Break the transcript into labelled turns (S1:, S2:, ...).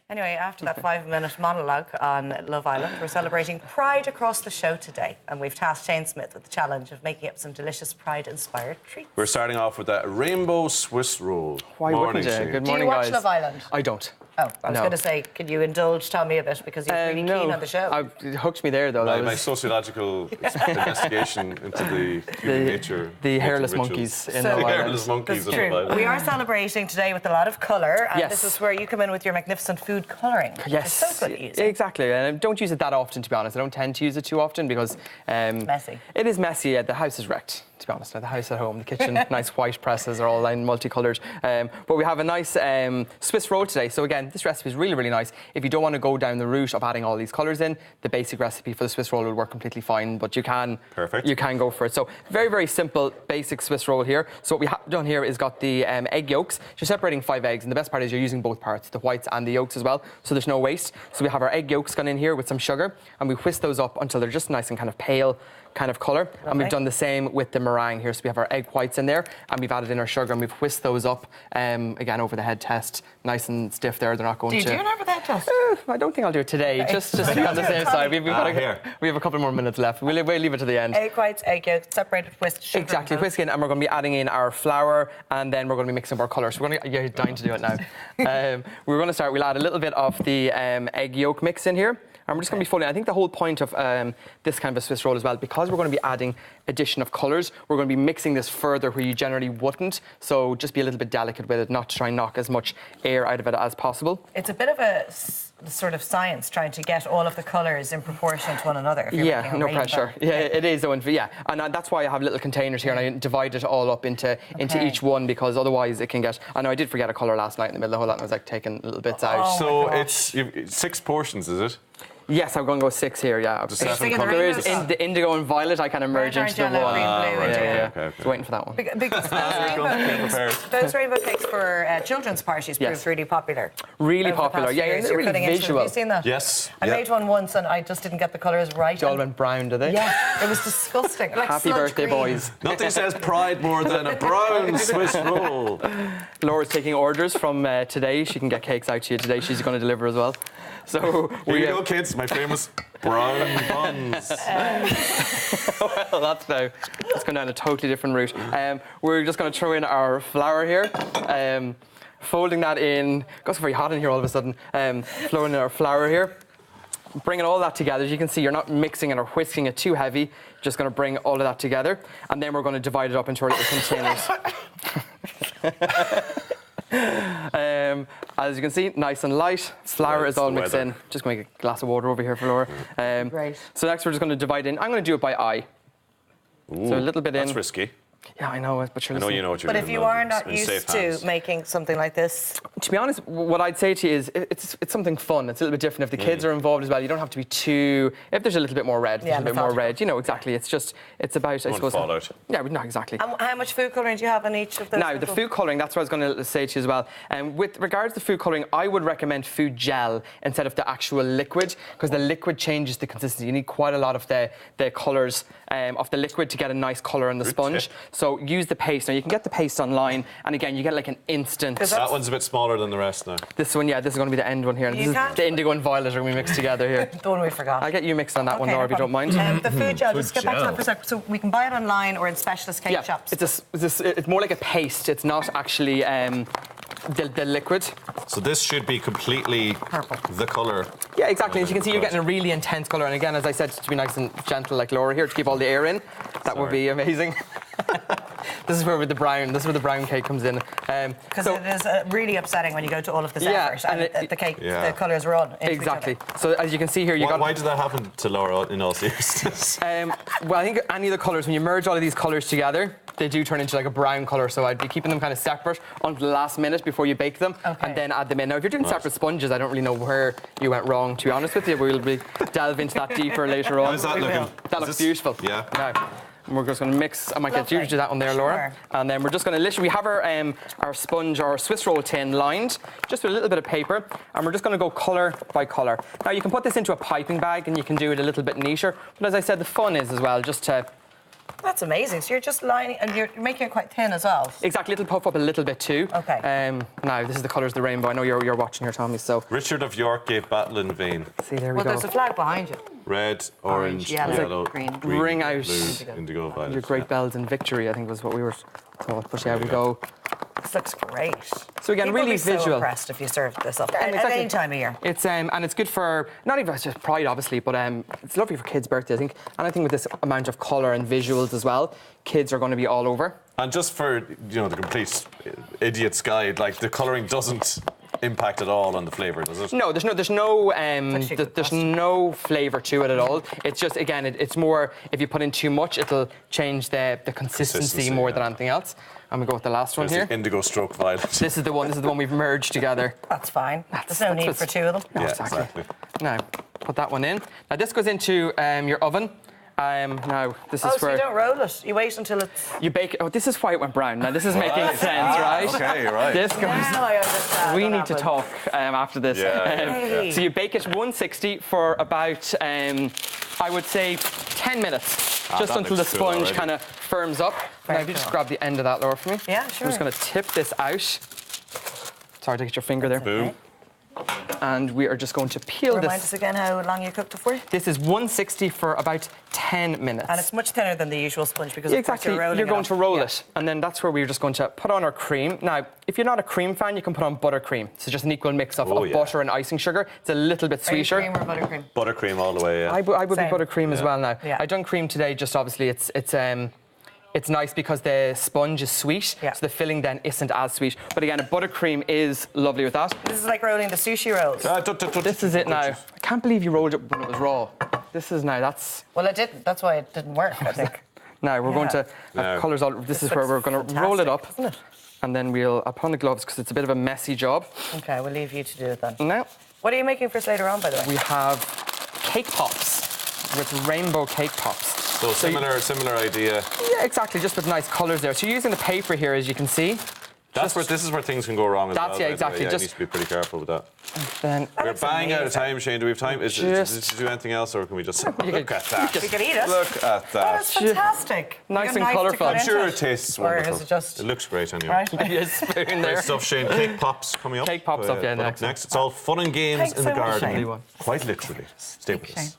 S1: Anyway, after that 5-minute monologue on Love Island, we're celebrating Pride across the show today. And we've tasked Shane Smith with the challenge of making up some delicious Pride-inspired treats.
S2: We're starting off with that rainbow Swiss roll.
S3: Why wouldn't you? Good morning,
S1: guys. Do you watch
S3: guys.
S1: Love Island?
S3: I don't.
S1: Oh, I was going to say, can you indulge Tommy a bit because he's really keen on the show?
S3: It hooked me there, though.
S2: My sociological investigation into the human nature.
S3: The hairless
S2: rituals.
S3: monkeys in
S1: So-
S3: Love
S2: The
S3: Island.
S2: hairless monkeys
S1: That's
S2: in Love
S1: true.
S2: Island.
S1: We are celebrating today with a lot of colour, and
S3: Yes.
S1: this is where you come in with your magnificent food colouring.
S3: Yes,
S1: It's so good to use.
S3: exactly. And I don't use it that often, to be honest. I don't tend to use it too often because
S1: Messy.
S3: It is messy. The house is wrecked, to be honest. The house at home, the kitchen, nice white presses are all multicoloured. But we have a nice Swiss roll today. So again, this recipe is really, really nice. If you don't want to go down the route of adding all these colours in, the basic recipe for the Swiss roll will work completely fine. But you can go for it. So very, very simple, basic Swiss roll here. So what we have done here is got the egg yolks. You're separating 5 eggs, and the best part is you're using both parts, the whites and the yolks as well. So there's no waste. So we have our egg yolks gone in here with some sugar, and we whisk those up until they're just nice and kind of pale kind of colour. And we've done the same with the meringue here. So we have our egg whites in there, and we've added in our sugar, and we've whisked those up, again, over the head test, nice and stiff there. They're not going to...
S1: Do you do an over the head test?
S3: I don't think I'll do it today, just to be on the safe side. We have a couple more minutes left. We'll leave it to the end.
S1: Egg whites, egg yolks, separated with sugar.
S3: Exactly, whisk in, and we're going to be adding in our flour, and then we're going to be mixing our colours. So you're dying to do it now. We're going to start, we'll add a little bit of the egg yolk mix in here. And we're just going to be folding. I think the whole point of this kind of a Swiss roll as well, because we're going to be adding addition of colours, we're going to be mixing this further where you generally wouldn't. So just be a little bit delicate with it, not to try and knock as much air out of it as possible.
S1: It's a bit of a sort of science trying to get all of the colours in proportion to one another.
S3: Yeah, no pressure. Yeah, it is. Yeah, and that's why I have little containers here, and I divide it all up into each one, because otherwise it can get... I know I did forget a colour last night in the middle of the whole lot, and I was like taking little bits out.
S2: So it's 6 portions, is it?
S3: Yes, I'm going to go 6 here, yeah. There is the indigo and violet, I kind of merge into the one.
S2: Okay.
S3: So waiting for that one.
S1: Because those rainbow cakes for children's parties proved really popular.
S3: Really popular, yeah, it's really visual.
S1: Have you seen that?
S2: Yes.
S1: I made one once and I just didn't get the colours right.
S3: They all went brown, did they?
S1: Yeah, it was disgusting. Like
S3: Happy birthday, boys.
S2: Nothing says pride more than a brown Swiss roll.
S3: Laura's taking orders from today. She can get cakes out to you today. She's going to deliver as well. So
S2: here you go, kids. My famous brown buns.
S3: Well, that's going down a totally different route. We're just going to throw in our flour here. Folding that in. It got very hot in here all of a sudden. Throwing in our flour here. Bringing all that together. As you can see, you're not mixing it or whisking it too heavy. Just going to bring all of that together. And then we're going to divide it up into our little containers. As you can see, nice and light. Flour is all mixed in. Just going to make a glass of water over here for Laura.
S1: Great.
S3: So next we're just going to divide in. I'm going to do it by eye.
S2: Ooh,
S3: so a little bit in.
S2: That's risky.
S3: Yeah, I know, but
S2: I know you know what you're doing.
S1: But if you are not used to making something like this...
S3: To be honest, what I'd say to you is it's something fun. It's a little bit different. If the kids are involved as well, you don't have to be too... If there's a little bit more red, there's a bit more red. You know, exactly. It's about, I suppose...
S2: Fallout.
S3: Yeah, no, exactly.
S1: And how much food colouring do you have in each of those?
S3: Now, the food colouring, that's what I was going to say to you as well. With regards to food colouring, I would recommend food gel instead of the actual liquid, because the liquid changes the consistency. You need quite a lot of the colours of the liquid to get a nice colour on the sponge. So use the paste. Now, you can get the paste online, and again, you get like an instant...
S2: That one's a bit smaller than the rest now.
S3: This one, yeah, this is going to be the end one here. And this is the indigo and violet are going to be mixed together here.
S1: The one we forgot.
S3: I'll get you mixed on that one, Laura, if you don't mind.
S1: The food gel, just get back to that for a sec. So we can buy it online or in specialist cake shops.
S3: It's more like a paste. It's not actually the liquid.
S2: So this should be completely purple. The colour.
S3: Yeah, exactly. As you can see, you're getting a really intense colour. And again, as I said, to be nice and gentle like Laura here, to keep all the air in. That would be amazing. This is where the brown cake comes in.
S1: Because it is really upsetting when you go to all of this effort and the cake, the colours run into
S3: exactly.
S1: each other.
S3: So as you can see here,
S2: why did that happen to Laura in all seriousness?
S3: Well, I think any of the colours, when you merge all of these colours together, they do turn into like a brown colour. So I'd be keeping them kind of separate until the last minute before you bake them, and then add them in. Now, if you're doing separate sponges, I don't really know where you went wrong, to be honest with you. We'll delve into that deeper later on.
S2: How's that looking?
S3: That looks beautiful.
S2: Yeah.
S3: Now, we're just going to mix. I might get you to do that one there, Laura. And then we're just going to literally, we have our sponge, our Swiss roll tin lined, just with a little bit of paper, and we're just going to go colour by colour. Now, you can put this into a piping bag, and you can do it a little bit neater. But as I said, the fun is as well just to
S1: That's amazing. So you're just lining, and you're making it quite thin as well.
S3: Exactly, it'll puff up a little bit too.
S1: Okay.
S3: Now, this is the colours of the rainbow. I know you're watching here, Tommy, so...
S2: Richard of York gave battle in vain.
S3: See, there we
S1: Well,
S3: go.
S1: there's a flag behind you.
S2: Red, orange,
S4: yellow,
S2: yellow,
S4: green.
S2: green,
S3: Ring out
S2: blue, indigo, violet.
S3: Your great bells in victory, I think was what we were taught. But yeah, we go.
S1: This looks great.
S3: So again,
S1: People
S3: really
S1: would be so
S3: visual.
S1: impressed if you served this up at
S3: exactly.
S1: any time of year.
S3: It's and it's good for not even just pride, obviously, but it's lovely for kids' birthday, I think. And I think with this amount of colour and visuals as well, kids are going to be all over.
S2: And just for the complete idiot's guide, like the colouring doesn't impact at all on the flavour, does it?
S3: No, there's no flavour to it at all. It's just again, it's more if you put in too much, it'll change the consistency more than anything else. And we go with the last one
S2: There's
S3: here.
S2: the indigo stroke violet.
S3: This is the one we've merged together.
S1: That's fine. There's no need for two of them.
S3: No,
S2: Yeah,
S3: exactly.
S2: exactly.
S3: Now, put that one in. Now this goes into your oven. Now this is
S1: Oh, so
S3: where
S1: you don't roll it. You wait until it's...
S3: you bake it. Oh, this is why it went brown. Now this is making sense, right?
S2: Okay, right.
S3: This goes.
S1: Now I understand.
S3: We
S1: what
S3: need to
S1: happened.
S3: talk after this.
S2: Yeah,
S1: yeah.
S3: So you bake it 160 for about, I would say, 10 minutes, just
S2: that
S3: until the
S2: looks good
S3: sponge
S2: already.
S3: kind of firms up.
S1: Very
S3: Now, if you just
S1: cool.
S3: grab the end of that, Laura, for me.
S1: Yeah, sure.
S3: I'm just going to tip this out. Sorry to get your finger there.
S2: Boom.
S3: And we are just going to peel
S1: Remind
S3: this.
S1: us again how long you cooked it for.
S3: This is 160 for about 10 minutes.
S1: And it's much thinner than the usual sponge because of course
S3: Exactly,
S1: you're rolling
S3: you're going
S1: it
S3: to
S1: off.
S3: roll
S1: Yeah.
S3: it, and then that's where we're just going to put on our cream. Now, if you're not a cream fan, you can put on buttercream. So just an equal mix of,
S2: Oh,
S3: of
S2: yeah.
S3: butter and icing sugar. It's a little bit
S1: Are you
S3: sweeter.
S1: cream or buttercream?
S2: Buttercream all the way, yeah.
S3: I would be
S1: Same.
S3: buttercream as
S2: Yeah.
S3: well now.
S1: Yeah.
S3: I done cream today. Just obviously, it's nice because the sponge is sweet,
S1: Yeah.
S3: so the filling then isn't as sweet. But again, a buttercream is lovely with that.
S1: This is like rolling the sushi rolls.
S3: This is it now. I can't believe you rolled it when it was raw. This is now. That's
S1: Well, it didn't. That's why it didn't work, I think.
S3: now we're going
S1: Yeah.
S3: to
S2: Now.
S3: colours all. This is where we're
S1: looks
S3: going to roll it up,
S1: fantastic, isn't
S3: and then I'll put on the gloves because it's a bit of a messy job.
S1: Okay, we'll leave you to do it then.
S3: Now
S1: What are you making for us later on, by the way?
S3: we have cake pops with rainbow cake pops.
S2: So similar idea.
S3: Yeah, exactly, just with nice colours there. So you're using the paper here, as you can see.
S2: This is where things can go wrong as
S3: That's-
S2: well.
S3: yeah,
S2: by the way.
S3: exactly,
S2: Yeah,
S3: just-
S2: you need to be pretty careful with that.
S3: Then
S2: We're
S1: looks
S2: bang out of
S1: amazing.
S2: time, Shane. Do we have time? Is
S3: Just-
S2: to do anything else, or can we just look
S3: could-
S2: at that?
S1: We could eat it.
S2: Look at
S1: Oh,
S2: that.
S1: it's fantastic.
S3: Nice
S1: You got
S3: and
S1: a knife to
S3: colourful.
S1: cut
S3: I'm
S1: into
S2: Sure, it tastes
S1: Or
S2: wonderful.
S1: is it just...
S2: It looks great anyway.
S1: Right.
S3: give you a spoon
S2: Great
S3: there.
S2: stuff, Shane. Cake pops coming up.
S3: Cake pops up, yeah,
S2: but
S3: next.
S2: next. It's all fun and games
S1: Thanks
S2: in the
S1: so much,
S2: garden.
S1: Shane.
S2: Quite literally. Stay with us.
S1: Shane.